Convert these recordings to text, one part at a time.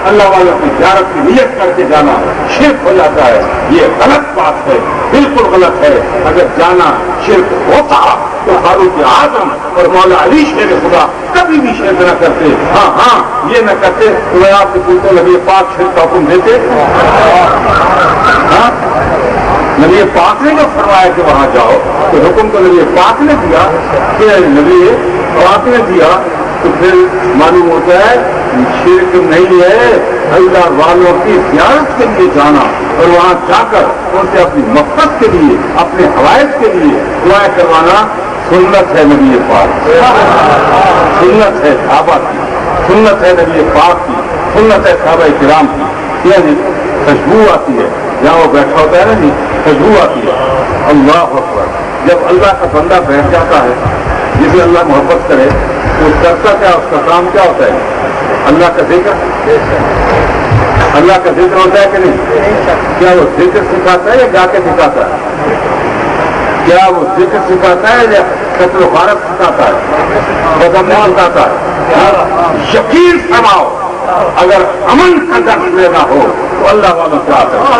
اللہ والوں کی زیارت کی نیت کر کے جانا شرک ہو جاتا ہے. یہ غلط بات ہے, بالکل غلط ہے. اگر جانا شرک ہوتا تو فاروق اعظم اور مولا علی شیر خدا کبھی بھی شرک نہ کرتے. ہاں یہ نہ کرتے تو میں آپ سے پوچھتا ہوں, نبی پاک شرک کا حکم دیتے؟ ہاں, نبی پاک نے جو فرمایا کہ وہاں جاؤ تو حکم تو نبی پاک نے دیا کہ نبی پاک نے دیا, تو پھر معلوم ہوتا ہے شرک نہیں ہے اللہ والوں کی زیارت کے لیے جانا اور وہاں جا کر ان سے اپنی مقصد کے لیے, اپنے حوائج کے لیے دعائیں کروانا سنت ہے نبی پاک, سنت ہے صحابہ کی, سنت ہے نبی پاک کی, سنت ہے صحابہ کرام کی. یعنی خوشبو آتی ہے جہاں وہ بیٹھا ہوتا ہے نا جی, خوشبو آتی ہے. اللہ اکبر. جب اللہ کا بندہ بیٹھ جاتا ہے جسے اللہ محبت کرے تو کرتا کیا, اس کا کام کیا ہوتا ہے؟ اللہ کا ذکر. اللہ کا ذکر ہوتا ہے کہ نہیں؟ کیا وہ ذکر سکھاتا ہے یا جا کے سکھاتا ہے؟ کیا وہ ذکر سکھاتا ہے یا قتل و غارت سکھاتا ہے, بدعملی سکھاتا ہے؟ یقین فرماؤ اگر امن کا درس لینا ہو تو اللہ والا کیا کرتا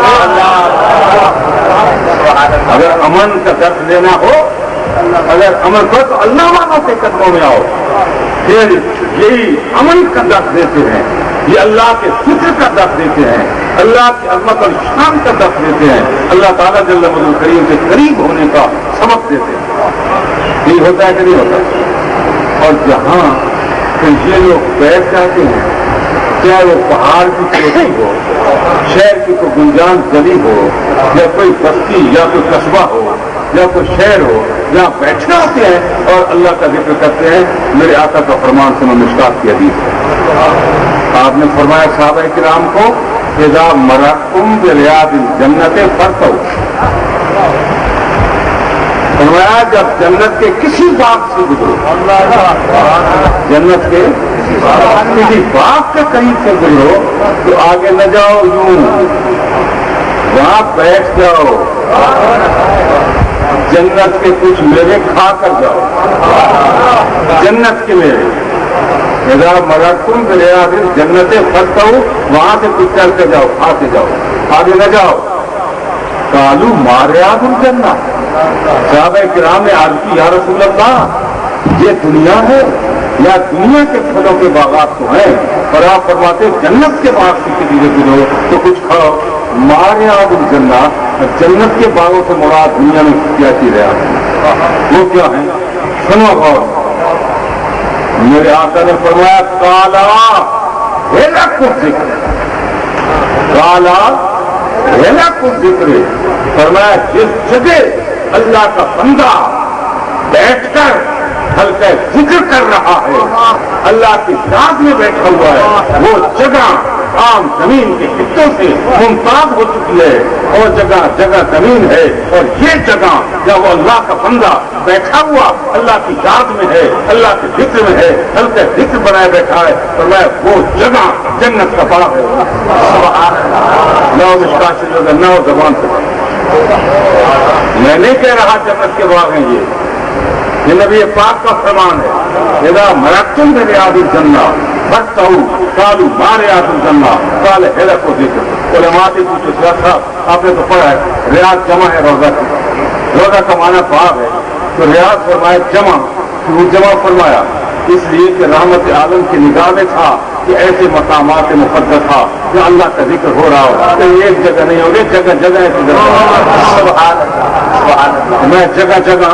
ہے؟ اگر امن کا درس لینا ہو, اگر امن کو تو اللہ والوں کے قدموں میں آؤ. پھر یہی امن کا درس دیتے ہیں, یہ اللہ کے ذکر کا درس دیتے ہیں, اللہ کی عظمت اور شان کا درس دیتے ہیں, اللہ تعالیٰ جل وعلا الکریم کے قریب ہونے کا سبق دیتے ہیں. یہ ہوتا ہے کہ نہیں ہوتا؟ اور جہاں پھر یہ لوگ بیٹھ جاتے ہیں, چاہے وہ پہاڑ کی چوٹی ہو, شہر کی کوئی گنجان گلی ہو, یا کوئی بستی یا کوئی قصبہ ہو یا کوئی شہر ہو, جہاں بیٹھے ہوتے ہیں اور اللہ کا ذکر کرتے ہیں. میرے آقا کا فرمان سے میں مشکات کی حدیث ہے, آپ نے فرمایا صحابہ کرام کو, اذا مررتم بریاض الجنت فرتو, فرمایا جب جنت کے کسی باغ سے گزرو, جنت کے کسی باغ کے قریب سے گزرو تو آگے نہ جاؤ, یوں وہاں بیٹھ جاؤ, جنت کے کچھ میوے کھا کر جاؤ, جنت کے میوے. اذا مررتم بریاض الجنت فرتو, وہاں سے کچھ چل کے جاؤ, کھا کے جاؤ, آگے نہ جاؤ. قالوا ما ریاض الجنہ, صحابہ کرام نے عرض کی یا رسول اللہ یہ دنیا ہے یا دنیا کے پھلوں کے باغات تو ہیں, اور آپ فرماتے جنت کے باغ سے کسی سے گزرو تو کچھ کھاؤ. ما ریاض الجنہ, جنت کے باغوں سے مراد دنیا میں کیا چیز ہے وہ کیا ہے؟ سنو غور. میرے آقا نے فرمایا کالا ہیلا کچھ ذکر, کالا ہیلا کچھ ذکر. فرمایا جس جگہ اللہ کا بندہ بیٹھ کر ہلکا ذکر کر رہا ہے, اللہ کی ذات میں بیٹھا ہوا ہے, وہ جگہ عام زمین کے حصوں سے ممتاز ہو چکی ہے, اور جگہ جگہ زمین ہے, اور یہ جگہ جب وہ اللہ کا بندہ بیٹھا ہوا اللہ کی ذات میں ہے, اللہ کے ذکر میں ہے, ہلکا ذکر بنائے بیٹھا ہے, تو میں وہ جگہ جنت کا باغ ہے. نو زبان سے میں نہیں کہہ رہا جنت کے باغ ہیں, یہ نبی پاک کا فرمان ہے. اذا مررتم بریاض الجنہ فرتو قالوا ما ریاض الجنہ قال ہیلک ذکر. علماء سے پوچھو صاحب آپ نے تو پڑھا ہے ریاض جمع ہے روزہ کی, روزہ کا معنی باغ ہے, تو ریاض فرمایا جمع, وہ جمع فرمایا اس لیے کہ رحمت عالم کی نگاہ میں تھا کہ ایسے مقامات مقدس تھا جو اللہ کا ذکر ہو رہا ہو, تو ایک جگہ نہیں ہوگی, جگہ جگہ میں جگہ جگہ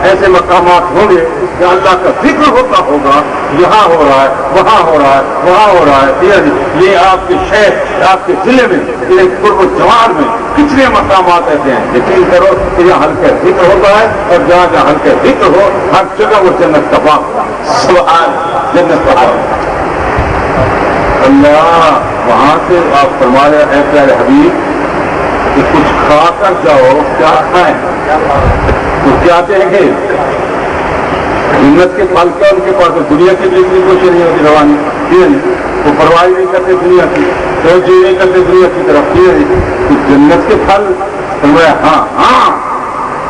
ایسے مقامات ہوں گے کہ اللہ کا ذکر ہوتا ہوگا, یہاں ہو رہا ہے, وہاں ہو رہا ہے, وہاں ہو رہا ہے. یہ آپ کے شہر, آپ کے ضلع میں, یہ قرب جوار میں کتنے مقامات ایسے ہیں. یقین کرو کہ یہاں ہلکا ذکر ہوتا ہے, اور جہاں جہاں ہلکا ذکر ہو ہر جگہ وہ جنت کا باغ, سبحان جنت کا باغ. اللہ وہاں سے آپ فرما رہے ہیں پیارے حبیب کہ کچھ کھا کر جاؤ, کیا کھائیں تو کیا کہیں گے؟ جنت کے پھل کیا ان کے پاس دنیا کی بھی کوشش نہیں ہوتی روانی, وہ پرواہ نہیں کرتے دنیا کی, توجہ نہیں کرتے دنیا کی طرف. تو جنت کے پھل فرمایا ہاں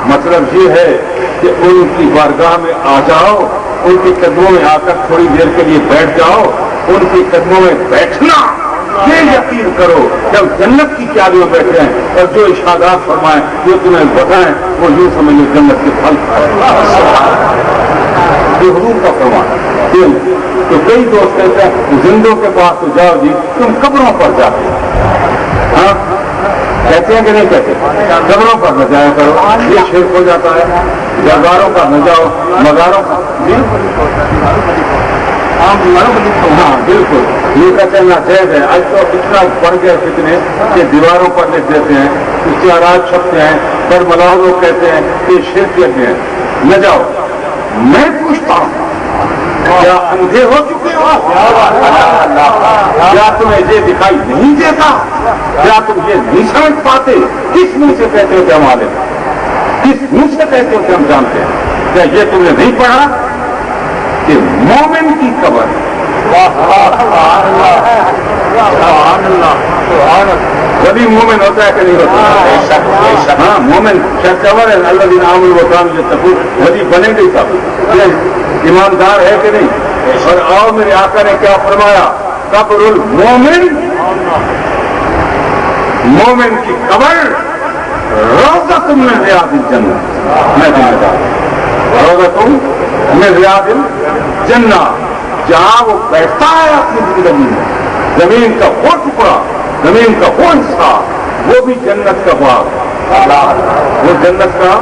مطلب یہ ہے کہ ان کی بارگاہ میں آ جاؤ, ان کے قدموں میں آ کر تھوڑی دیر کے لیے بیٹھ جاؤ. ان کے قدموں میں بیٹھنا یہ یقین کرو جب جنت کی کیاریوں بیٹھے ہیں اور جو ارشادات فرمائیں جو تمہیں بتائیں وہ یوں سمجھو جنت کے پھل یہ حضور کا فرمان تو کئی دوست کہتے ہیں زندوں کے پاس تو جاؤ جی تم قبروں پر جاتے ہاں کہتے ہیں کہ نہیں کہتے قبروں پر نہ جایا کرو یہ شرک ہو جاتا ہے درباروں پر نہ جاؤ مزاروں پر جی ہاں بالکل یہ کہتے ہیں ناجائز ہے آج تو اتنا بڑھ گیا فتنے کہ دیواروں پر لکھ دیتے ہیں اشتہارات چھپتے ہیں پر ملاح لوگ کہتے ہیں کہ شرک لگے ہیں نہ جاؤ میں پوچھتا ہوں کیا اندھے ہو چکے ہو کیا تمہیں یہ دکھائی نہیں دیتا کیا تم یہ نہیں سمجھ پاتے کس منہ سے کہتے ہو کہ ہم عالم کس منہ سے کہتے ہو کہ ہم جانتے ہیں کیا یہ تم نے نہیں پڑھا کہ مومن کی قبر کبھی مومن ہوتا ہے کہ نہیں ہوتا ہاں مومن قبر ہے اللہ دن عام الوطان وہی بنے گی سب ایماندار ہے کہ نہیں اور آؤ میرے آقا نے کیا فرمایا قبر المومن مومن کی قبر روضۃ من ریاض الجنہ میں ذمہ دار روضۃ من ریاض الجنہ جہاں وہ بیٹھتا ہے اپنی زندگی میں زمین کا وہ ٹکڑا زمین کا وہ حصہ وہ بھی جنت کا باغ وہ جنت کا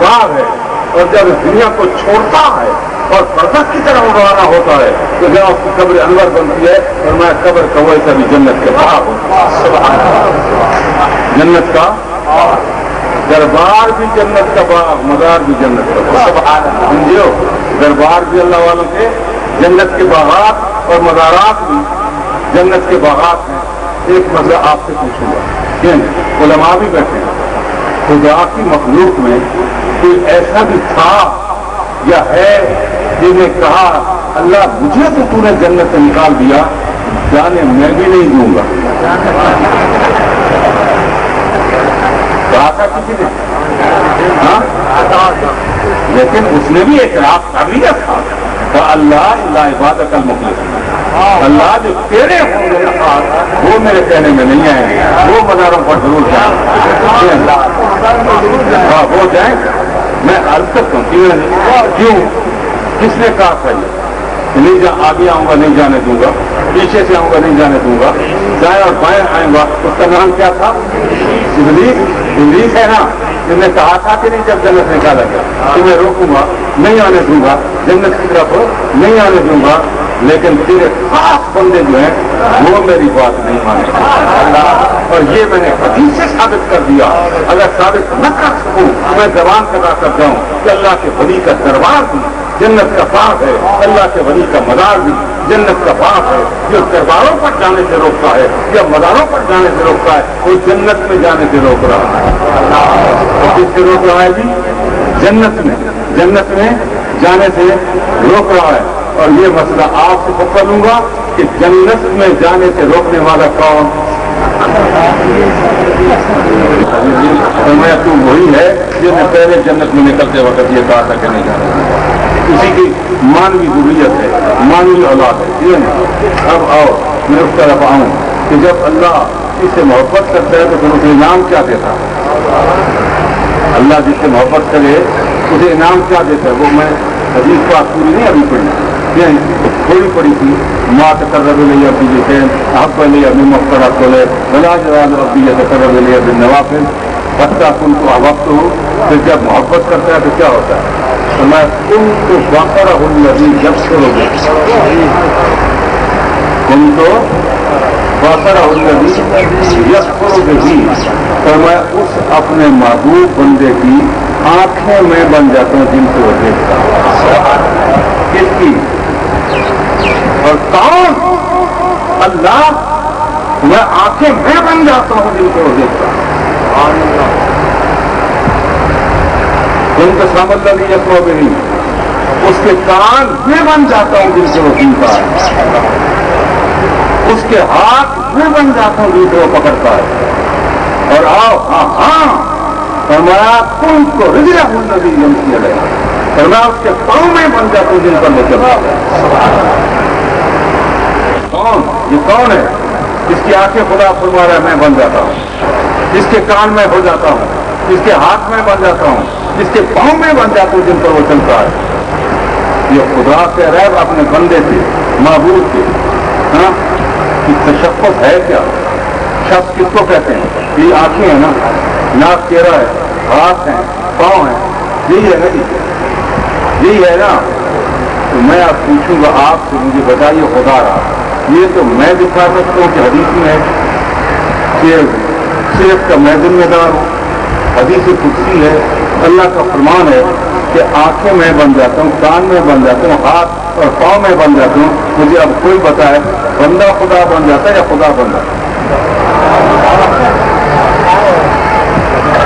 باغ ہے اور جب دنیا کو چھوڑتا ہے اور برزخ کی طرف روانہ ہوتا ہے تو جہاں اس کی قبر انور بنتی ہے اور میں قبر کا ویسا بھی جنت کے باغ ہوتا جنت کا دربار بھی جنت کا باغ مزار بھی جنت کا باغ سمجھو دربار بھی اللہ والوں کے جنت کے باغات اور مزارات بھی جنت کے باغات ہیں ایک مسئلہ آپ سے پوچھوں گا علماء بھی بیٹھے ہیں خدا کی مخلوق میں کوئی ایسا بھی تھا یا ہے جس نے کہا اللہ مجھے تو نے جنت سے نکال دیا جانے میں بھی نہیں دوں گا کہا تھا کسی نے ہاں لیکن اس نے بھی اعتراف کر لیا تھا کہ اللہ عبادت المخلص اللہ جو تیرے ہوں گے وہ میرے کہنے میں نہیں آئیں گے وہ مزاروں پر ضرور جائیں وہ جائیں میں عرض کرتا ہوں کیوں کس نے کہا تھا یہ نہیں آگے آؤں گا نہیں جانے دوں گا پیچھے سے آؤں گا نہیں جانے دوں گا دائیں اور بائیں آئیں گا اس کا نام کیا تھا ابلیس ہے نا جس نے کہا تھا کہ نہیں جب جنت نکالا گیا تو میں روکوں گا نہیں آنے دوں گا جنت کی طرف نہیں آنے دوں گا لیکن تیرے خاص بندے جو ہیں وہ میری بات نہیں مانے اور یہ میں نے حدیث سے ثابت کر دیا اگر ثابت نہ کر سکوں میں زبان پیدا کر جاؤں کہ اللہ کے ولی کا دربار بھی جنت کا باغ ہے اللہ کے ولی کا مزار بھی جنت کا باغ ہے جو درباروں پر جانے سے روکتا ہے یا مزاروں پر جانے سے روکتا ہے وہ جنت میں جانے سے روک رہا ہے کس سے روک رہا ہے جی جنت میں جانے سے روک رہا ہے اور یہ مسئلہ آپ سے پکڑ لوں گا کہ جنت میں جانے سے روکنے والا کون تو وہی ہے جس نے پہلے جنت میں نکلتے وقت یہ کہا تھا کہ نہیں جانا اسی کی مانوی ضروریت ہے مانوی اولاد ہے اب آؤ میں اس طرف آؤں کہ جب اللہ اس سے محبت کرتا ہے تو پھر اسے انعام کیا دیتا اللہ جس سے محبت کرے اسے انعام کیا دیتا ہے وہ میں حدیث بات پوری نہیں ابھی پڑھی تھوڑی پڑی تھی ماں تقرب لیا ابھی جیسے حق لیا ابھی مختلف کھولے بلا جواب ابھی یا تقرب لیا ابھی نوافل بچہ کن کو وقت ہو پھر جب محبت کرتا ہے تو کیا ہوتا ہے تو میں تم کو باقر الذی جب کرو گے تم تو باقر الذی جب کرو گے بھی تو میں اس اپنے محبوب بندے کی آنکھیں میں بن جاتا ہوں جن کو وہ دیکھتا ہوں کس کی اور کون اللہ میں آنکھیں میں بن جاتا ہوں جن کو وہ دیکھتا ہوں ان کا سامنے نہیں یقو بھی نہیں اس کے کان میں بن جاتا ہوں جن سے وہ سنتا ہے اس کے ہاتھ میں بن جاتا ہوں جن سے وہ پکڑتا ہے اور آؤ ہاں فرمایا تم کو رجلا الذی یمشی علیہ فرمایا اس کے پاؤں میں بن جاتا ہوں جن پر وہ چلتا ہے کون یہ کون ہے اس کی آنکھیں خدا فرما رہا ہے میں بن جاتا ہوں، اس کے کان میں ہو جاتا ہوں، اس کے ہاتھ میں بن جاتا ہوں، اس کے پاؤں میں بن جاتا ہوں جن پر وہ چلتا ہے۔ یہ خدا کہہ رہا ہے اپنے بندے سے، معبود سے، ہاں کہ تشخص ہے کیا؟ شخص کس کو کہتے ہیں؟ یہ آنکھیں ہیں نا، ناک چہرہ ہے، ہاتھ ہیں، پاؤں ہیں، یہی ہے نا جی، یہی ہے نا۔ تو میں اب پوچھوں گا آپ سے، مجھے بتائیے خدا رہا یہ تو میں دکھا سکتا ہوں کہ حدیث میں ہے کہ صرف کا میں ذمہ دار ہوں، حدیث قدسی ہے، اللہ کا فرمان ہے کہ آنکھیں میں بن جاتا ہوں، کان میں بن جاتا ہوں، ہاتھ اور پاؤں میں بن جاتا ہوں۔ مجھے اب کوئی بتائے بندہ خدا بن جاتا ہے یا خدا بن جاتا ہے؟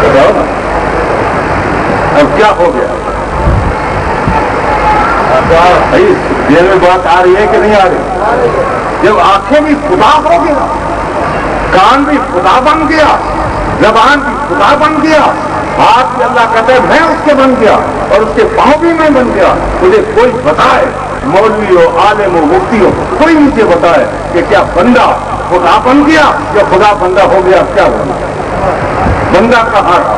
بتاؤ نا، اب کیا ہو گیا؟ دیر میں بات آ رہی ہے کہ نہیں آ رہی؟ جب آنکھیں بھی خدا ہو گیا، کان بھی خدا بن گیا، زبان بھی خدا بن گیا، ہاتھ بھی اللہ کہتا ہے میں اس کے بن گیا، اور اس کے پاؤں بھی میں بن گیا۔ مجھے کوئی بتائے، مولوی ہو، عالم ہو، مفتی ہو، کوئی مجھے بتائے کہ کیا بندہ خدا بن گیا یا خدا بندہ ہو گیا؟ کیا ہوا؟ بندہ کہاں رہا؟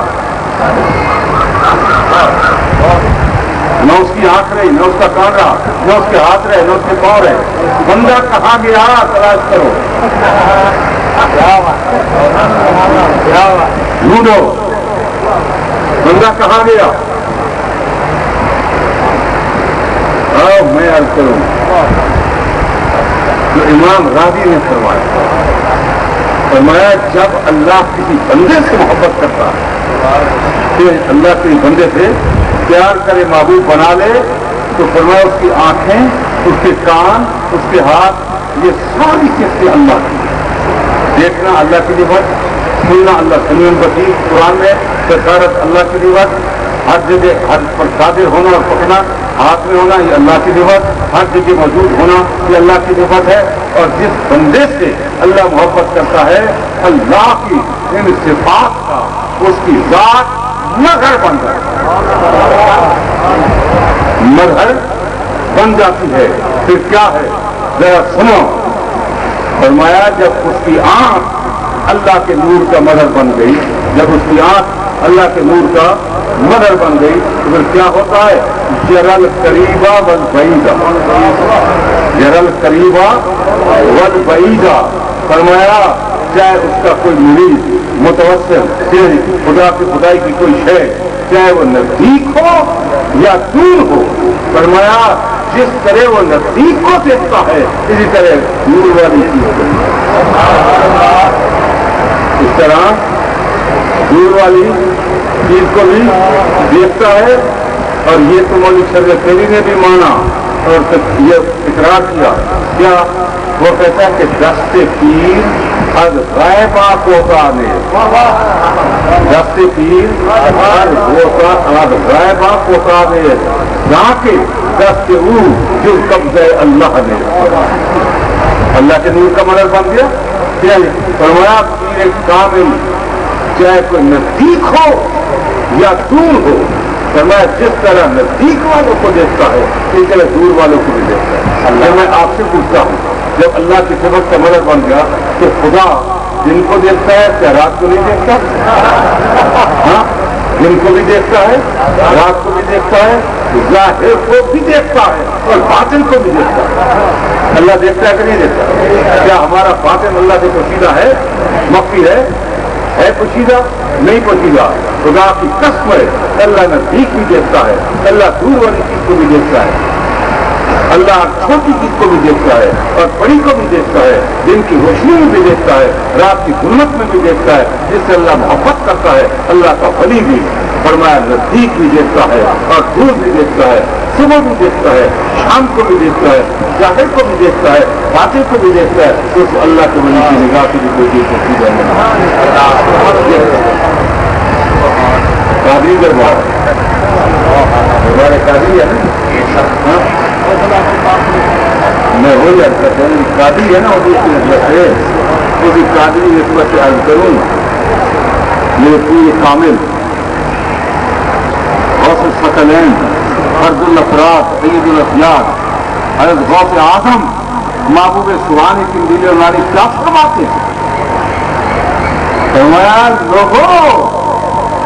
نہ اس کی آنکھ رہی، نہ اس کا کان رہا، نہ اس کے ہاتھ رہے، نہ اس کے پاؤں رہے۔ بندہ کہاں گیا؟ تلاش کرو، ڈھونڈو، بندہ کہاں گیا؟ میں عرض کروں جو امام راضی نے فرمایا جب اللہ کسی بندے سے محبت کرتا ہے، کہ اللہ کسی بندے سے پیار کرے، محبوب بنا لے، تو فرمایا اس کی آنکھیں، اس کے کان، اس کے ہاتھ، یہ ساری چیزیں اللہ کی، دیکھنا اللہ کی نعمت، سننا اللہ سنن بصیر، قرآن میں بشارت اللہ کی نعمت، ہر جگہ ہر پر قادر ہونا اور پکڑنا، ہاتھ میں ہونا یہ اللہ کی نعمت، ہر جگہ موجود ہونا یہ اللہ کی نعمت ہے۔ اور جس بندے سے اللہ محبت کرتا ہے، اللہ کی ان صفات کا اس کی ذات مظہر بن جاتی ہے۔ پھر کیا ہے ذرا سنو، فرمایا جب اس کی آنکھ اللہ کے نور کا مظہر بن گئی، جب اس کی آنکھ اللہ کے نور کا مظہر بن گئی تو پھر کیا ہوتا ہے؟ جرل قریبا والبعیدا، جرل قریبا والبعیدا، فرمایا چاہے اس کا کوئی مرید متوسل چاہے خدا کی خدائی کی کوئی شے، چاہے وہ نزدیک ہو یا دور ہو، فرمایا جس طرح وہ نزدیک کو دیکھتا ہے اسی طرح دور والی چیز کو، اس طرح دور والی چیز کو بھی دیکھتا ہے۔ اور یہ تو مولوی شرف تیری نے بھی مانا اور یہ اقرار کیا، کیا وہ کہتا ہے کہ دست پیر از غائبہ کوتا نے، دست پیر از غائبہ کوتا نے، کے دست او جو قبضہ اللہ نے، اللہ کے نور کا مدد بن گیا۔ فرمایا پیر کامل چاہے کوئی نزدیک ہو یا دور ہو، فرمایا جس طرح نزدیک والوں کو دیکھتا ہے اس طرح دور والوں کو بھی دیکھتا ہے۔ اللہ میں آپ سے پوچھتا ہوں، جب اللہ کی صفت کا مدد بن گیا تو خدا جن کو دیکھتا ہے کیا رات کو نہیں دیکھتا؟ ہاں، دن کو بھی دیکھتا ہے، رات کو بھی دیکھتا ہے، ظاہر کو بھی دیکھتا ہے اور باطن کو بھی دیکھتا ہے۔ اللہ دیکھتا ہے کہ نہیں دیکھتا؟ کیا ہمارا باطن اللہ سے پوشیدہ ہے، مخفی ہے پوشیدہ؟ نہیں پوشیدہ۔ خدا کی قسم ہے اللہ نزدیک بھی دیکھتا ہے، اللہ دور والی چیز کو بھی دیکھتا ہے، اللہ چھوٹی چیز کو بھی دیکھتا ہے اور بڑی کو بھی دیکھتا ہے، دن کی روشنی میں بھی دیکھتا ہے، رات کی ظلمت میں بھی دیکھتا ہے۔ جس سے اللہ محبت کرتا ہے اللہ کا ولی بھی فرمایا نزدیک بھی دیکھتا ہے اور دور بھی دیکھتا ہے، صبح بھی دیکھتا ہے، شام کو بھی دیکھتا ہے، ظاہر کو بھی دیکھتا ہے، باطن کو بھی دیکھتا ہے۔ تو اس اللہ کے ولی کی نگاہ کی بھی کوئی چیز ہوتی ہے۔ قادری دربار ہمارے قادری ہے نا، میں ہو جاتا قادری ہے نا، اسی کی نسبت سے اسی قادری نسبت سے عرض کروں میرے پوری کامل غوث الثقلین، فرد الافراد، سید الافیاد، حضرت غوث اعظم محبوب سبحانی کی دل اور ناری کیا فرماتے ہیں؟ فرمایا لوگوں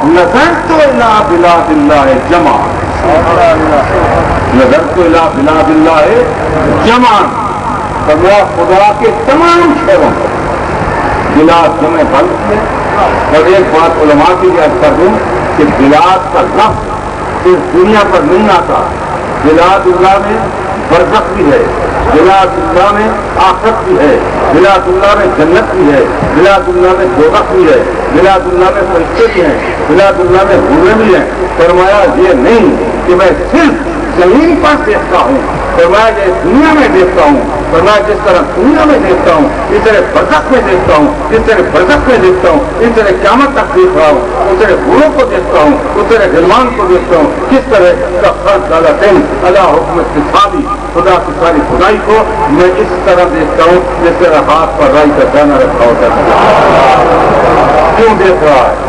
نظر تو الا بلاد اللہ جمع، نظر تو الا بلاد اللہ جمع، فرمایا خدا کے تمام شہروں کو بلاد جمع بلد ہے۔ اور ایک بات علماء کی یاد کر دوں کہ بلاد کا لفظ صرف دنیا پر نہیں آتا، بلاد اللہ میں برزخ بھی ہے، بلاد اللہ میں آخرت بھی ہے، بلاد اللہ میں جنت بھی ہے، بلاد اللہ میں دوزخ بھی ہے، بلاد اللہ میں فرشتے بھی ہیں، بلاد اللہ میں حوریں بھی ہیں۔ فرمایا یہ نہیں کہ میں صرف زمین پر دیکھتا ہوں، فرمایا یہ دنیا میں دیکھتا ہوں، فرمایا جس طرح دنیا میں دیکھتا ہوں اس طرح برزخ میں دیکھتا ہوں، اس طرح برزخ میں دیکھتا ہوں، اس طرح قیامت تک دیکھ رہا ہوں، اس طرح حوروں کو دیکھتا ہوں، اس طرح غلمان کو دیکھتا ہوں، کس طرح کا فرض ڈالا دن اللہ حکمت کی ساری خدا کی ساری خدائی کو میں اس طرح دیکھتا ہوں جس طرح ہاتھ پر رائی کا دانا رکھا ہوتا ہے۔ کیوں دیکھ رہا ہے؟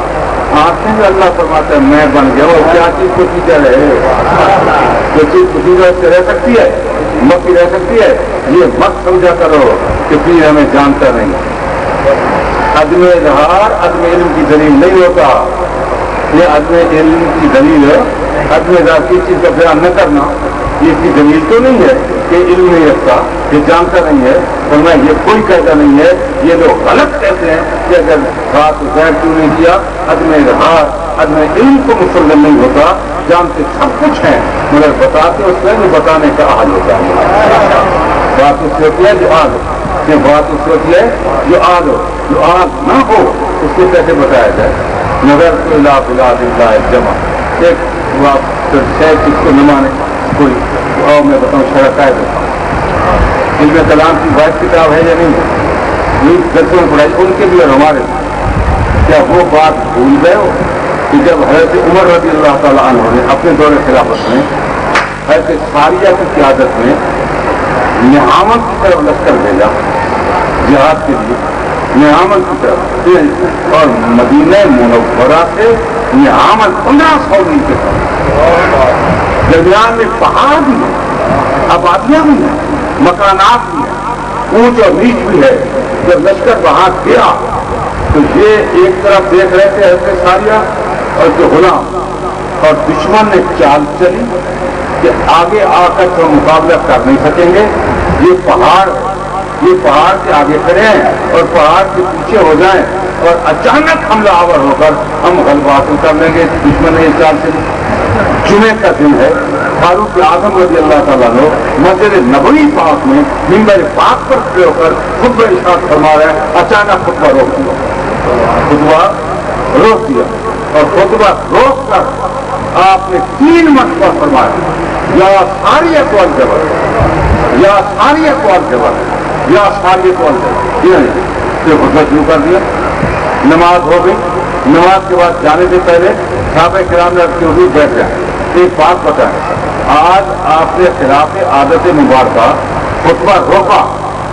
آنکھیں میں اللہ فرماتا ہے میں بن گیا، وہ کیا چیز کو چیز رہے، جو چیز کسی سے رہ سکتی ہے مکی رہ سکتی ہے، یہ مت سمجھا کرو کہ پھر ہمیں جانتا نہیں۔ عدم اظہار عدم علم کی دلیل نہیں ہوتا، یہ عدم علم کی دلیل ہے۔ عدم اظہار کی چیز کا بیان نہ کرنا یہ اس کی دلیل تو نہیں ہے کہ علم نہیں رکھتا، یہ جانتا نہیں ہے، اور میں یہ کوئی کہتا نہیں ہے۔ یہ لوگ غلط کہتے ہیں کہ اگر بات غیر کیوں نہیں کیا، عدم اظہار عدم علم کو مسلم نہیں ہوتا، جانتے سب کچھ ہیں مگر بتاتے اس میں جو بتانے کا حال ہوتا ہے۔ بات اس سے ہوتی ہے جو آگ ہو، بات اس سے ہوتی ہے جو آگ ہو، جو آگ نہ ہو اس کو کیسے بتایا جائے؟ نظر تو الا بلاد اللہ جمع، ایک شاید اس کو نہ مانے کوئی، اور میں بتاؤں شرح قائد علم کلام کی واحد کتاب ہے یا نہیں ہے، درسوں میں پڑھائی ان کے بھی اور ہمارے بھی۔ کیا وہ بات بھول گئے ہو کہ جب حضرت عمر رضی اللہ تعالیٰ عنہ نے اپنے دور خلافت میں حضرت ساریہ کی قیادت میں نعامت کی طرف لشکر بھیجا جہاد کے لیے، نعامت کی طرف، اور مدینہ منورہ سے نعامت 1500 میل کے ساتھ، درمیان میں پہاڑ بھی ہیں، آبادیاں بھی ہیں، مکانات بھی ہیں، اونچ اور نیچ بھی ہے۔ جب لشکر وہاں گیا تو یہ ایک طرف دیکھ رہے تھے حضرت ساریہ اور جو غلام، اور دشمن نے چال چلی کہ آگے آ کر تو مقابلہ کر نہیں سکیں گے، یہ پہاڑ سے آگے کھڑے ہیں اور پہاڑ کے پیچھے ہو جائیں اور اچانک حملہ آور ہو کر ہم غلبہ حاصل کر لیں گے۔ دشمن نے یہ چال چلی۔ جمعے کا دن ہے، فاروق اعظم رضی اللہ تعالیٰ نے مسجد نبوی پاک میں منبر پاک پر کھڑے ہو کر خطبہ ارشاد فرما رہے ہیں، اچانک خطبہ روک دیا، اور خطبہ روک کر آپ نے 3 مرتبہ فرمایا یا ساریت والجبل، یا ساریت والجبل، یا ساریت والجبل، یہ پھر خطبہ شروع کر دیا۔ نماز ہو گئی، نماز کے بعد جانے سے پہلے صحابہ کرام نے عرض کی حضور بیٹھ جائیں، ایک بات بتائیں، آج آپ نے خلاف عادت مبارکہ خطبہ روکا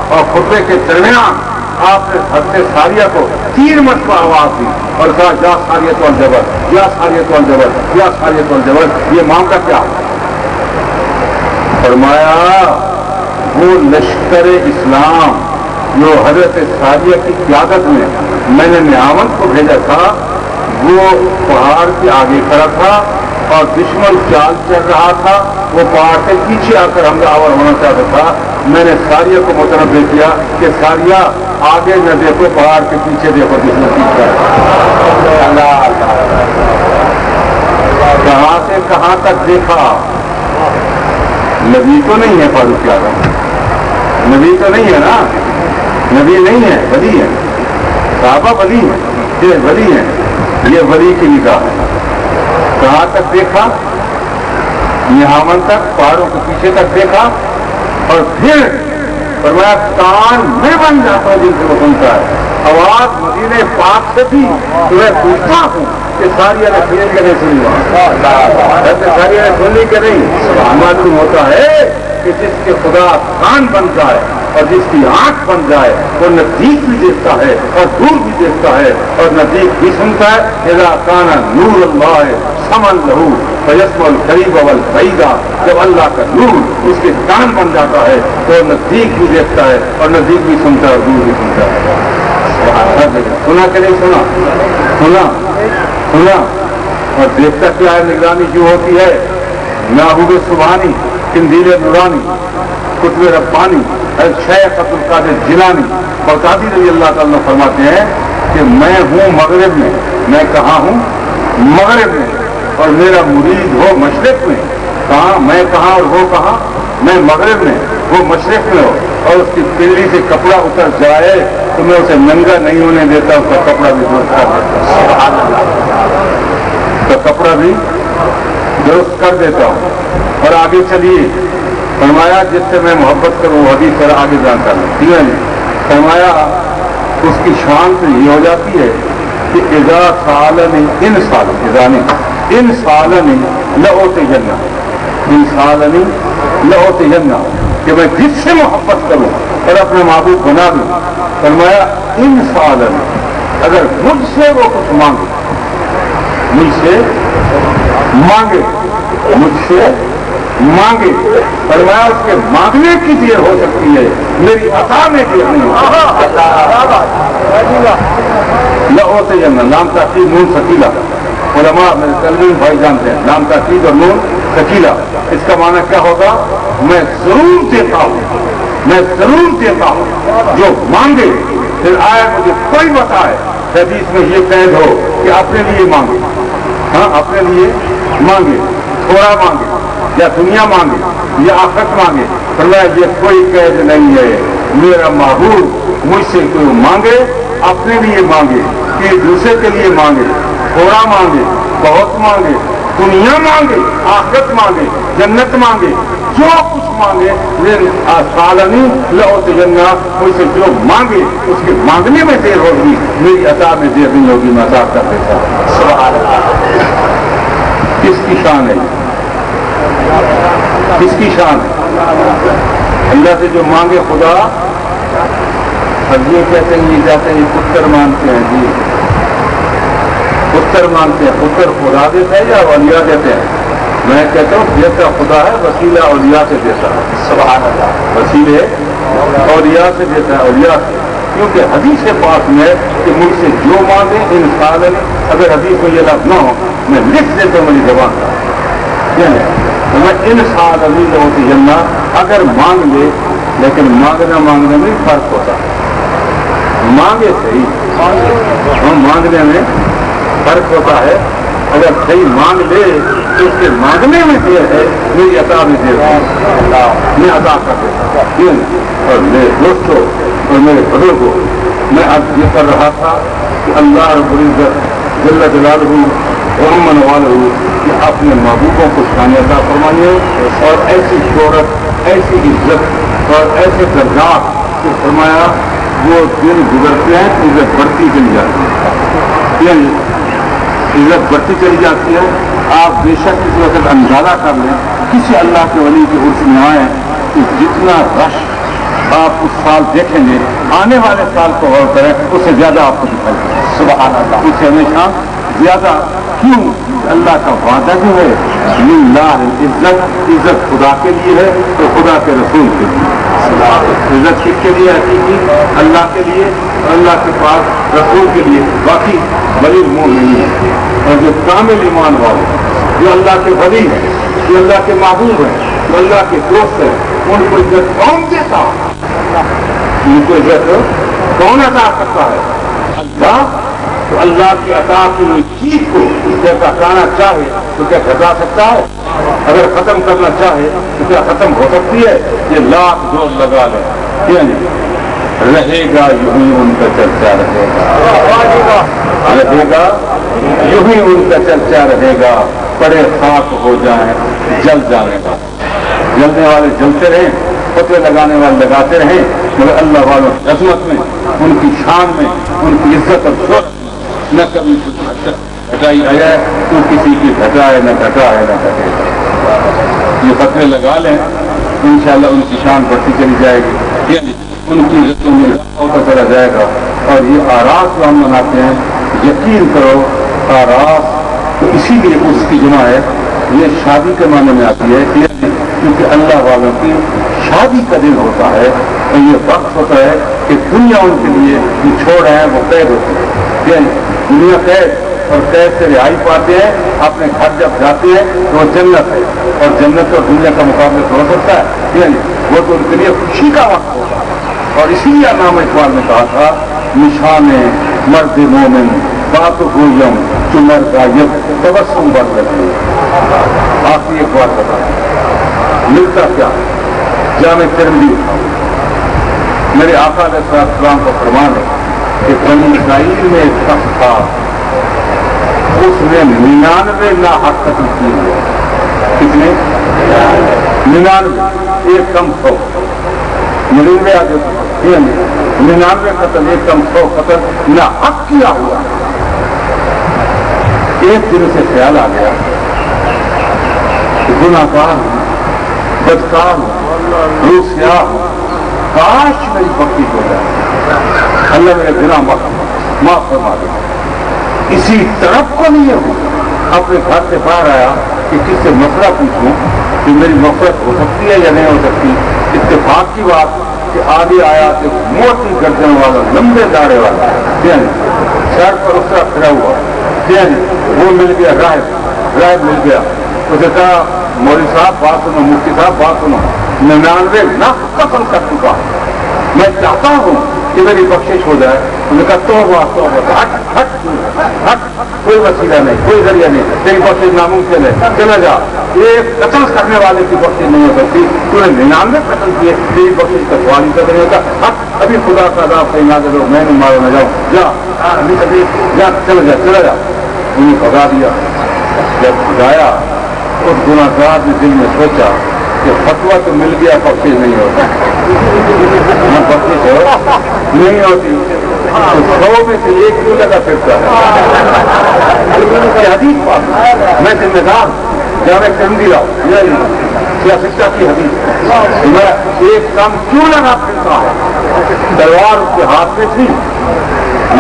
اور خطبے کے درمیان آپ نے حضرت ساریہ کو 3 مرتبہ آواز دی اور کہا یا ساریت والجبل، یا ساریت والجبل، یا ساریت والجبل، یہ معاملہ کیا؟ فرمایا وہ لشکر اسلام جو حضرت ساریہ کی قیادت میں نے نعامت کو بھیجا تھا، وہ پہاڑ کے آگے کھڑا تھا اور دشمن چال چل رہا تھا، وہ پہاڑ سے پیچھے آ کر حملہ آور ہونا چاہتا تھا۔ میں نے ساریہ کو متنبہ کیا کہ ساریہ آگے نہ دیکھو، پہاڑ کے پیچھے دیکھو، دشمن پیچھے۔ اللہ کہاں سے کہاں تک دیکھا؟ نبی تو نہیں ہے فاروق اعظم، نبی تو نہیں ہے نا، نبی نہیں ہے، ولی ہے، صحابہ ولی ہیں، یہ ولی ہیں، یہ ولی کی نگاہ ہے۔ کہاں تک دیکھا؟ یہاں تک، پہاڑوں کے پیچھے تک دیکھا، اور پھر فرمایا کان میں بن جاتا ہوں جن سے وہ سنتا ہے آواز مدینے پاک سے بھی، تو میں پوچھتا ہوں کہ ساریہ نے سنی کہ نہیں سنی، ساریہ نے سنی کہ نہیں؟ معلوم ہوتا ہے کہ جس کے خدا کان بن جائے اور جس کی آنکھ بن جائے وہ نزدیک بھی دیکھتا ہے اور دور بھی دیکھتا ہے اور نزدیک بھی سنتا ہے. اذا کان نور اللہ سمن لہو فیسمع القریب والبعیدا. جب اللہ کا نور اس کے کان بن جاتا ہے تو نزدیک بھی دیکھتا ہے اور نزدیک بھی سنتا ہے اور دور بھی سنتا ہے. سنا کہ نہیں سنا؟ سنا. اور دیکھتا کیا ہے؟ نگرانی جو ہوتی ہے محبوب سبحانی، قندیل نورانی، قطب ربانی، شیخ عبد القادر جیلانی بغدادی رضی اللہ تعالیٰ فرماتے ہیں کہ میں ہوں مغرب میں. میں کہاں ہوں؟ مغرب میں. اور میرا مرید ہو مشرق میں. کہاں؟ میں کہاں اور وہ کہاں؟ میں مغرب میں، وہ مشرق میں ہو. اور اس کی پلی سے کپڑا اتر جائے تو میں اسے ننگا نہیں ہونے دیتا، اس کا کپڑا بھی درست کر دیتا ہوں. تو کپڑا بھی درست کر دیتا ہوں. اور آگے چلیے، فرمایا جس سے میں محبت کروں حدیث پر آگے جان کر لوں. ٹھیک ہے جی. فرمایا اس کی شان تو یہ ہو جاتی ہے کہ اذا سالنی ان سالنی لأوت جنہ، ان سالنی لأوت جنہ، کہ میں جس سے محبت کروں اور اپنے محبوب بنا دوں. فرمایا ان سالنی، اگر مجھ سے وہ کچھ مانگے، مجھ سے مانگے، فرمایا اس کے مانگنے کی دیر ہو سکتی ہے، میری عطا میں دیر نہیں ہو سکتی. لأوت جنہ، نام تاکید نون سکیلا. علماء میرے طالب بھائی جانتے ہیں نام تاکید اور نون سکیلا اس کا معنی کیا ہوگا؟ میں ضرور دیتا ہوں جو مانگے. پھر آئے مجھے کوئی بتائے حدیث میں یہ قید ہو کہ اپنے لیے مانگے، ہاں اپنے لیے مانگے، تھوڑا مانگے یا دنیا مانگے یا آخرت مانگے. فرمایا یہ کوئی قید نہیں ہے. میرا محبوب مجھ سے کوئی مانگے، اپنے لیے مانگے کہ دوسرے کے لیے مانگے، تھوڑا مانگے، بہت مانگے، دنیا مانگے، آخرت مانگے، جنت مانگے، جو کچھ مانگے. سالنی لأوت جنہ، مجھ سے جو مانگے اس کے مانگنے میں دیر ہوگی، میری عطا میں دیر نہیں ہوگی، میں عطا کر دیتا ہوں. کس کی شان ہے؟ کس کی شان ہے؟ اللہ سے جو مانگے خدا. اب یہ کہتے ہیں یہ جاتے ہیں پتر مانگتے ہیں جی، پتر مانگتے ہیں. پتر خدا دیتا ہے یا اولیاء دیتے ہیں؟ میں کہتا ہوں جیسا خدا ہے وسیلہ اولیاء سے دیتا ہے. سبحان اللہ. وسیلے اولیاء سے دیتا ہے، اولیاء سے. کیونکہ حدیث پاک میں کہ مجھ سے جو مانگے انسان، اگر حدیث میں یہ لفظ نہ ہو میں لکھ دیتا ہوں میری زبان کا. میں انسان ابھی ہوتی جنہ، اگر مانگ لے، لیکن مانگنے میں فرق ہوتا ہے. مانگے صحیح، مانگنے میں فرق ہوتا ہے. اگر صحیح مانگ لے تو اس کے مانگنے میں دیر ہے، میری عطا میں دیر ہے، میں عطا کر دیتا. اور میرے دوستوں اور میرے بزرگوں، میں اب یہ کر رہا تھا کہ اللہ رب العزت جل جلالہ ورحمن والہ کہ اپنے محبوبوں کو شان عطا فرمائیے اور ایسی شہرت، ایسی عزت اور ایسے درجات کو فرمایا. وہ دن گزرتے ہیں عزت بڑھتی چلی جاتی ہے، عزت بڑھتی چلی جاتی ہے. آپ بے شک کسی وقت اندازہ کر لیں، کسی اللہ کے ولی کے عرس میں آئیں کہ جتنا رش آپ اس سال دیکھیں گے، آنے والے سال کو غور کریں اس سے زیادہ آپ کو دکھائی دے. سبحان اللہ. اس سے ہمیشہ زیادہ. کیوں؟ اللہ کا وعدہ جو ہے للہ عزت خدا کے لیے ہے تو خدا کے رسول کے لیے. عزت کس کے لیے؟ حقیقی اللہ کے لیے، اللہ کے پاس رسول کے لیے. باقی ولی مومن ہے اور جو کامل ایمان والے، جو اللہ کے ولی ہیں، جو اللہ کے محبوب ہیں، جو اللہ کے دوست ہیں، ان کو عزت کون دیتا؟ ان کو عزت کون عطا کرتا ہے؟ اللہ. تو اللہ کی عطا کی کوئی چیز کو جب ہٹانا چاہے تو کیا ہٹا سکتا ہے؟ اگر ختم کرنا چاہے تو کیا ختم ہو سکتی ہے؟ یہ لاکھ زور لگا لیں، رہے گا یوں ہی ان کا چرچا رہے گا، رہے گا یوں ہی ان کا چرچا رہے گا. پڑے خاک ہو جائیں جل جانے گا. جلنے والے جلتے رہیں، فتوے لگانے والے لگاتے رہیں، مگر اللہ والوں کی عظمت میں، ان کی شان میں، ان کی عزت اور شوق نہ کبھی کچھ ہٹائی آیا ہے، تو کسی کی گھٹائے نہ گھٹائے نہ گھٹے. یہ فتوے لگا لیں انشاءاللہ ان کی شان بڑھتی چلی جائے گی، یعنی ان کی رزقوں میں اضافہ ہوتا چلا جائے گا۔ اور یہ آراس جو ہم مناتے ہیں، یقین کرو آراس تو اسی لیے اس کی جمع ہے، یہ شادی کے معنی میں آتی ہے، کیونکہ اللہ والوں کی شادی کا دن ہوتا ہے، اور یہ وقت ہوتا ہے کہ دنیا ان کے لیے جو چھوڑ رہے ہیں وہ قید ہوتی ہے، یعنی دنیا قید اور قید سے رہائی پاتے ہیں، اپنے گھر جب جاتے ہیں تو وہ جنت ہے، اور جنت اور دنیا کا مقابلہ ہو سکتا ہے، یعنی وہ تو ان کے لیے خوشی کا وقت ہوگا۔ اور اسی لیے علامہ اقبال نے کہا تھا، نشان مرد مومن بات گویم چمر غائب تبسم بر لگے۔ آخری ایک بات بتا، ملتا کیا؟ جامع ترمذی میرے آقا علیہ السلام کا فرمان ہے کہ بنی اسرائیل میں ایک شخص تھا، اس نے 99 ناحق قتل کیے ہوئے۔ کتنے؟ 99، ایک کم 100، 99 آگے 99 قتل، ایک کم 100 قتل ناحق کیا ہوا۔ ایک دن سے خیال آ گیا کہ گناہ گار ہوں، بدکار ہوں، روسیاہ ہوں، کاش میری بخشی ہو جائے، اللہ میرے گناہ معاف فرما دے۔ اسی طرف کو نہیں ہوں، اپنے گھر سے باہر آیا کہ کس سے مسئلہ پوچھوں کہ میری مغفرت ہو سکتی ہے یا نہیں ہو سکتی۔ اتفاق کی بات کہ آگے آیا کہ موٹی گردن والا، لمبے داڑھے والا، سر پر اس طرح کھڑا ہوا، وہ مل گیا، راہب مل گیا۔ اسے کہا مولوی صاحب بات سنو، مفتی صاحب بات سنو، 99 ناحق قتل کر چکا، میں چاہتا ہوں کہ میری بخشش ہو جائے۔ انہوں نے کہا توبہ توبہ، ہٹ ہٹ ہٹ، کوئی وسیلہ نہیں، کوئی ذریعہ نہیں، تیری بخشش ناممکن ہے، چلا جا، ایک قتل کرنے والے کی بخشش نہیں ہو سکتی، تو نے 99 قتل کیے، تیری بخشش کا سوال ہی کر نہیں ہوتا، ہٹ، ابھی خدا کا عذاب کہیں نازل ہو، میں نہیں مارا نہ جاؤں، جا ابھی جا، چلا جا۔ انہیں بھگا دیا۔ جب بھگایا اس گناہ گار نے دل میں سوچا کہ فتویٰ تو مل گیا، بخشش نہیں ہوتی، بخشش نہیں ہوتی، تو 100 میں سے ایک کیوں لگا پھرتا ہے؟ حدیث بات میں ذمہ دار جامع ترمذی لاؤ، سیاستہ کی حدیث، میں ایک کام کیوں لگا پھرتا ہے؟ تلوار اس کے ہاتھ میں تھی،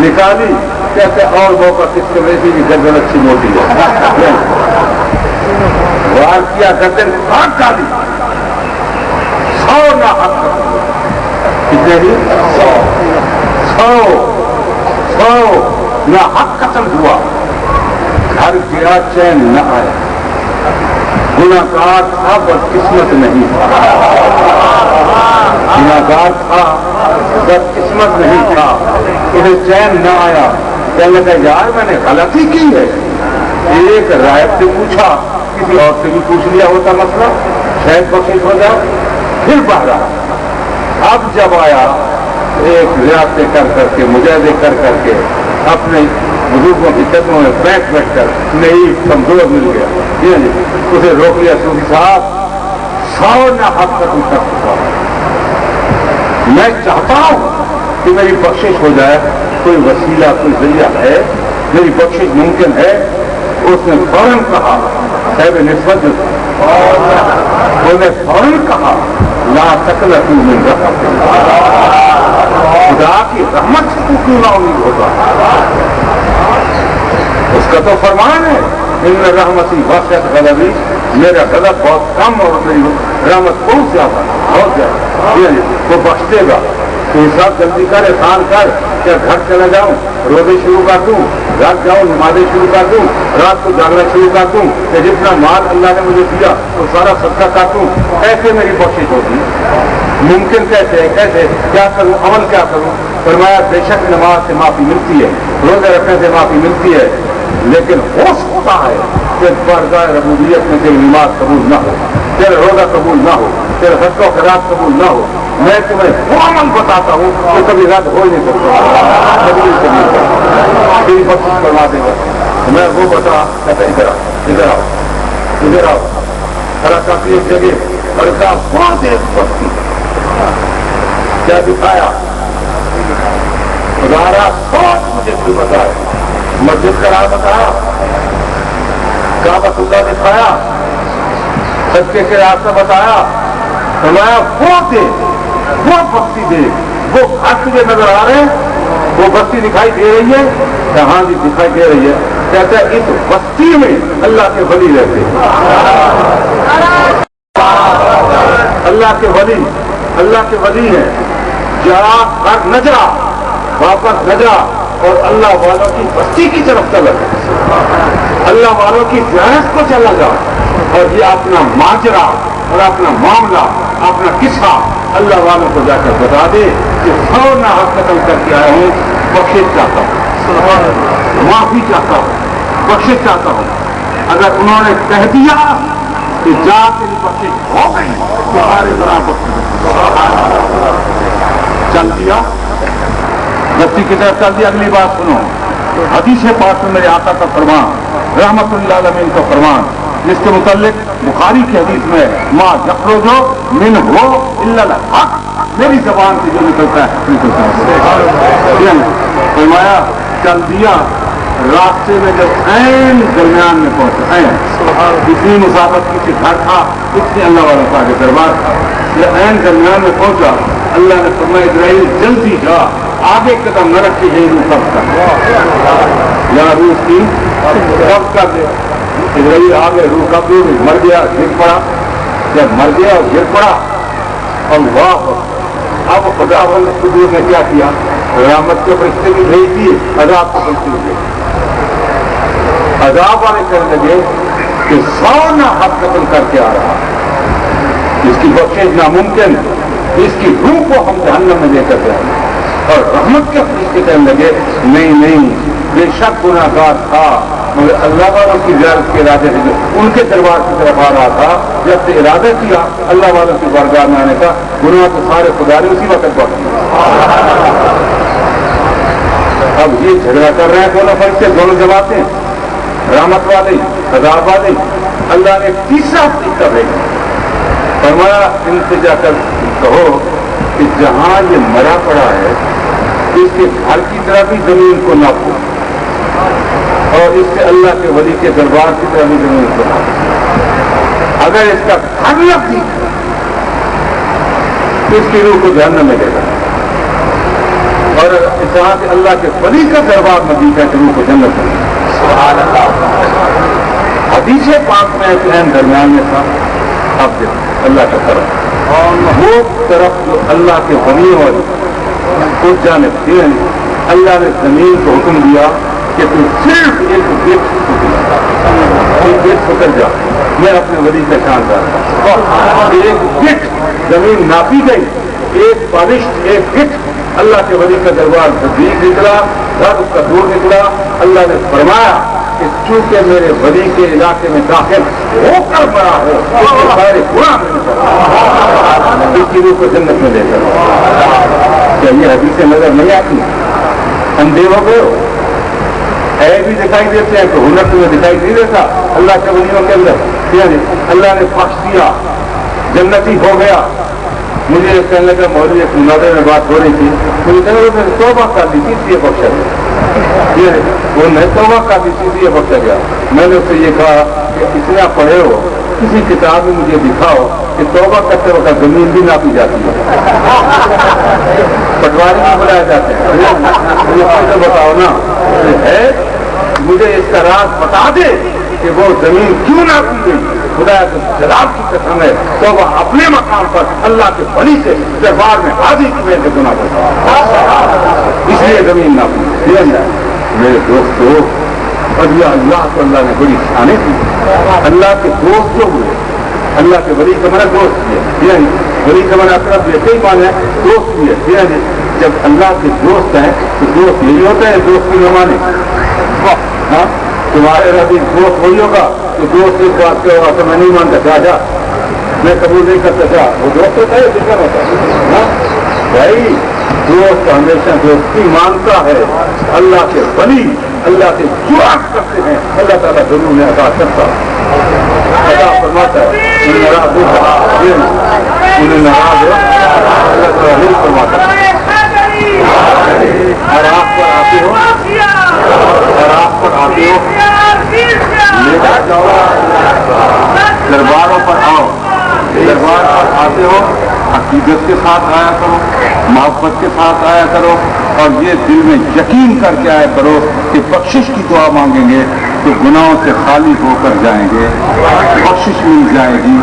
نکالی، کہتے اور موقع کس کے ویسی بھی گردن اچھی موٹی ہے، وار کیا، گردن کاٹ ڈالی، 100 ناحق کتنے ہی 100 ناحق قتل ہوا، گھر گیا چین نہ آیا، گناہ گار تھا بدقسمت نہیں تھا، گناہ گار تھا بدقسمت نہیں تھا، انہیں چین نہ آیا، کہنے لگا یار میں نے غلطی کی ہے۔ ایک راہب سے پوچھا، کسی اور سے بھی پوچھ لیا ہوتا مسئلہ، شاید بخشش ہو جائے، پھر باہر آیا۔ اب جب آیا ایک ریاستیں کر کر کے، مجاہدے کر کر کے، اپنے بزرگوں کی قدموں میں بیٹھ کر نہیں کمزور مل گیا، اسے روک لیا، صوفی صاحب 100 ناحق قتل کر چکا، میں چاہتا ہوں کہ میری بخشش ہو جائے، کوئی وسیلہ کوئی ذریعہ ہے، میری بخشش ممکن ہے؟ اس نے فوراً کہا، صاحب نسبت انہوں نے فوراً کہا لا تقنطوا من رحمت اللہ، خدا کی رحمت سے تو کیوں نہ امید ہوگا؟ اس کا تو فرمان ہے ان رحمتی وسعت غضبی، میرا غضب بہت کم اور میری رحمت بہت زیادہ، بہت زیادہ، وہ بخش دے گا۔ تو حساب جلدی کر، احسان کر، کیا گھر چلا جاؤں، روزے شروع کر دوں، رات جاؤں نمازیں شروع کر دوں، رات کو جاگنا شروع کر دوں، کہ جتنا مال اللہ نے مجھے دیا وہ سارا صدقہ کر دوں، ایسے میری بخشش ہوگی؟ ممکن کیسے؟ کیسے؟ کیا کروں؟ عمل کیا کروں؟ فرمایا بے شک نماز سے معافی ملتی ہے، روزے رکھنے سے معافی ملتی ہے، لیکن ہو سکتا ہے کہ بارگاہ ربوبیت میں تیری نماز قبول نہ ہو، تیرا روزہ قبول نہ ہو، تیرا صدقہ و خیرات قبول نہ ہو۔ میں تمہیں وہ عمل بتاتا ہوں تو کبھی رد ہو ہی نہیں سکتا، تیری بخشش کروا دے گا۔ میں وہ بتا، کہتا ادھر آؤ، ادھر آؤ، ادھر آؤ، کھڑا کافی ایک جگہ لڑکا بہت ایک وقتی کیا دکھایا، ادارہ سوچ مجھے بھی بتایا، مسجد کا راہ بتایا، کعبۃ اللہ دکھایا، صدقے کے راستہ بتایا، فرمایا وہ بستی دے، وہ گھر تجھے نظر آ رہے ہیں، وہ بستی دکھائی دے رہی ہے؟ کہ ہاں جی دکھائی دے رہی ہے. کہتا ہے اس بستی میں اللہ کے ولی رہتے ہیں. اللہ کے ولی ہیں. جا گھر نہ جا، واپس نہ جا اور اللہ والوں کی بستی کی طرف چلا جا، اللہ والوں کی زیارت کو چلا جا، اور یہ اپنا ماجرا اور اپنا معاملہ، اپنا قصہ اللہ والوں کو جا کر بتا دے کہ فوراً حق قتل کر کے آیا ہوں، بخشش چاہتا ہوں، معافی چاہتا ہوں، بخشش چاہتا ہوں. اگر انہوں نے کہہ دیا کہ جا تیری بخشش ہو گئی، تمہارے برابر چل دیا، بستی کی طرف چل دیا. اگلی بات سنو، حدیث پاک میں میرے آقا کا فرمان، رحمت اللہ علیہ کا فرمان، جس کے متعلق بخاری کی حدیث میں ما یخرجو من ہو الا الحق، میری زبان سے جو نکلتا ہے. فرمایا چل دیا. راستے میں جب عین درمیان میں پہنچا، اتنی مسافت کی گھر تھا، اتنی اللہ والا کا دربار تھا، یہ عین درمیان میں پہنچا. اللہ نے فرمایا اسرائیل جلدی جا، آگے قدم نہ رکھی گئی روح کب کر یا روح کی کب کر دے. اسرائیل آگے روح کب دے، مر گیا، گر پڑا. جب مر گیا اور گر پڑا، اللہ اب خدا حضور نے کیا کیا؟ رحمت کے فرشتے بھی بھیج دیے، عذاب کے فرشتے بھی بھیج دیے. عذاب والے کرنے لگے کہ 100 نہ حق قتل کر کے آ رہا، اس کی بخشش ناممکن، اس کی روح کو ہم جہنم میں لے کر جائیں. اور رحمت کے فرشتے کہنے لگے نہیں، بے شک گناہ گار تھا، مگر اللہ والوں کی زیارت کے ارادے سے ان کے دربار کی طرف آ رہا تھا. جب سے ارادہ کیا اللہ والوں کی بارگاہ میں آنے کا، گناہ تو سارے خدا نے اسی وقت بخش دیا. اب یہ جھگڑا کر رہے ہیں دونوں فرشتے، دونوں جماعتیں، رحمت والے، عذاب والے. اللہ نے تیسرا طریقہ بھیجا، فرمایا ان سے جا کر کہو کہ جہاں یہ مرا پڑا ہے اس کے گھر کی طرح بھی زمین کو ناپو، اور اس سے اللہ کے ولی کے دربار کی طرح بھی زمین کو ناپو. اگر اس کا گھر لگتی تو اس کی روح کو جہنم میں دے گا، اور اس طرح سے اللہ کے ولی کا دربار نزدیک ہے کہ روح کو جنت میں. حدیث پاک میں ایک اہم درمیان میں تھا. اب دیکھو اللہ کا طرف، وہ طرف جو اللہ کے ولی اور اس جانب تھے، اللہ نے زمین کو حکم دیا کہ تم صرف ایک گٹ پکڑ جا، میں اپنے ولی کا شان کرتا. ایک گٹ زمین ناپی گئی، ایک بارش، ایک گٹ. اللہ کے ولی کا دربار نزدیک نکلا، گھر اس کا دور نکلا. اللہ نے فرمایا کہ چونکہ میرے ولی کے علاقے میں داخل ہو کر بڑا ہے، سارے گناہ اس کی روح کو جنت میں لے کر. کیا یہ حدیثیں نظر نہیں آتی؟ اندھے ہو گئے ہو، اے بھی دکھائی دیتے ہیں تو ہنر تمہیں دکھائی نہیں دیتا اللہ کے ولیوں کے اندر. اللہ نے بخش دیا، جنتی ہو گیا. مجھے کہنے لگا مولوی ایک مناظرے میں بات ہو رہی تھی، مجھے کہنے لگا میں نے توبہ کر دی تھی اس لیے بخشا گیا. وہ میں توبہ کر دی تھی اس لیے بخشا گیا. میں نے اس سے یہ کہا کہ اتنا پڑھے ہو، کسی کتاب میں مجھے دکھاؤ کہ توبہ کرتے وقت زمین بھی ناپی جاتی ہے، پٹواری بھی بلایا جاتے ہیں. مجھے بتاؤ نا ہے، مجھے اس کا راز بتا دے کہ وہ زمین کیوں ناپی گئی. خدا کے جلال کی قسم ہے تو وہ اپنے مقام پر اللہ کے ولی سے دربار میں حاضر ہوئے تھے گناہ کرتا، اس لیے زمین ناپی. میرے دوستو، اور یہ اللہ کو اللہ نے بڑی شانیں دی. اللہ کے دوست جو ہوئے، اللہ کے ولی کا مانا دوست بھی ہے، ولی کا مانا اقرب بھی ہے، کئی معنی ہے، دوست بھی ہے. جب اللہ کے دوست ہیں تو دوست یہی ہوتا ہے دوست کی نہ مانے. ہاں تمہارے ربی دوست وہی ہوگا تو دوست اس بات کے ہوگا تو میں نہیں مانتا کیا جا، میں قبول نہیں کرتا کیا، وہ دوست ہوتا ہے دشمن ہوتا ہے. بھائی دوست ہمیشہ دوستی مانتا ہے. اللہ کے ولی اللہ سے جو عہد کرتے ہیں اللہ تعالیٰ ضرور میں ادا کرتا ادا فرماتا ہے. انہیں ناراض ہو اللہ تعالیٰ نہیں فرماتا. اور آپ پر آتے ہو، اور آپ پر آتے ہو درباروں پر آؤ. دربار پر آتے ہو عقیدت کے ساتھ آیا کرو، محبت کے ساتھ آیا کرو، اور یہ دل میں یقین کر کے آیا کرو کہ بخشش کی دعا مانگیں گے تو گناہوں سے خالی ہو کر جائیں گے، بخشش مل جائے گی۔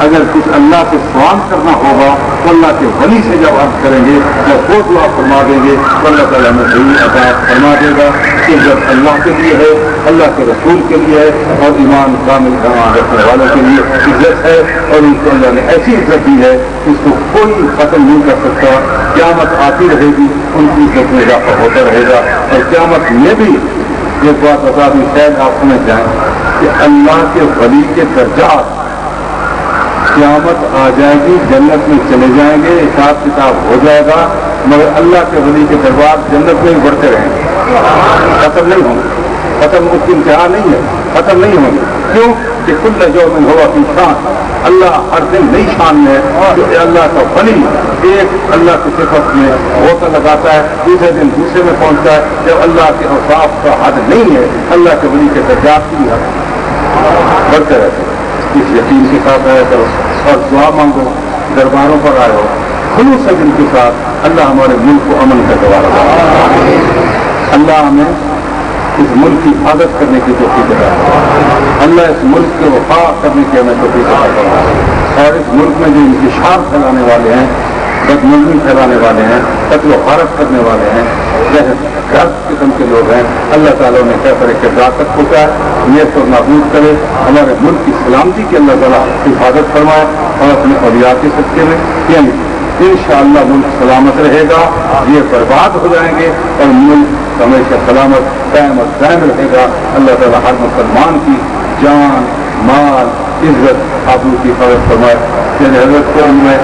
اگر کچھ اللہ سے سوال کرنا ہوگا تو اللہ کے ولی سے جب عرض کریں گے جب وہ دعا فرما دیں گے تو اللہ تعالیٰ میں صحیح عطا فرما دے گا کہ جب اللہ کے لیے ہے، اللہ کے رسول کے لیے ہے، اور ایمان کامل ایمان رکھنے والوں کے لیے عزت ہے، اور ان کو اللہ نے ایسی عزت دی ہے کہ اس کو کوئی ختم نہیں کر سکتا۔ قیامت آتی رہے گی، ان کی عزت میں اضافہ ہوتا رہے گا، اور قیامت میں بھی ایک بات بتا دوں، شاید آپ سمجھ جائیں کہ اللہ کے ولی کے درجات قیامت آ جائے گی، جنت میں چلے جائیں گے، حساب کتاب ہو جائے گا، مگر اللہ کے ولی کے دربار جنت میں ہی بڑھتے رہیں گے، ختم نہیں ہوں گے، ختم اس کی انتہا نہیں ہے، ختم نہیں ہوں گے۔ کیوں کہ کل یوم ہوا فی شان، اللہ ہر دن نئی شان میں ہے، جو اللہ کا ولی ایک اللہ کی صفت میں غوطہ لگاتا ہے، دوسرے دن دوسرے میں پہنچتا ہے۔ جب اللہ کے اوصاف کا حد نہیں ہے، اللہ کے ولی کے درجات کی حد بڑھتے رہتے ہیں۔ اس یقین کے ساتھ آیا کرو اور دعا مانگو، درباروں پر آئے ہو خلوص دل کے ساتھ، اللہ ہمارے ملک کو امن کا گوارا دے، اللہ ہمیں اس ملک کی حفاظت کرنے کی توفیق دے، اللہ اس ملک کے وفا کرنے کی ہمیں توفیق دے، اور اس ملک میں جو انتشار پھیلانے والے ہیں، بدمزی پھیلانے والے ہیں، قتل و غارت کرنے والے ہیں، غلط قسم کے لوگ ہیں، اللہ تعالیٰ نے کیا طرح کردار تک پہنچا ہے، نیت اور نابود کرے، ہمارے ملک کی سلامتی کی اللہ تعالیٰ حفاظت فرمائے، اور اپنے اولیاء کے صدقے میں یعنی انشاءاللہ ملک سلامت رہے گا، یہ برباد ہو جائیں گے، اور ملک ہمیشہ سلامت قائم اور قائم رہے گا۔ اللہ تعالیٰ ہر مسلمان کی جان، مال، عزت، آبرو کی حفاظت فرمائے۔ یعنی حضرت کو میں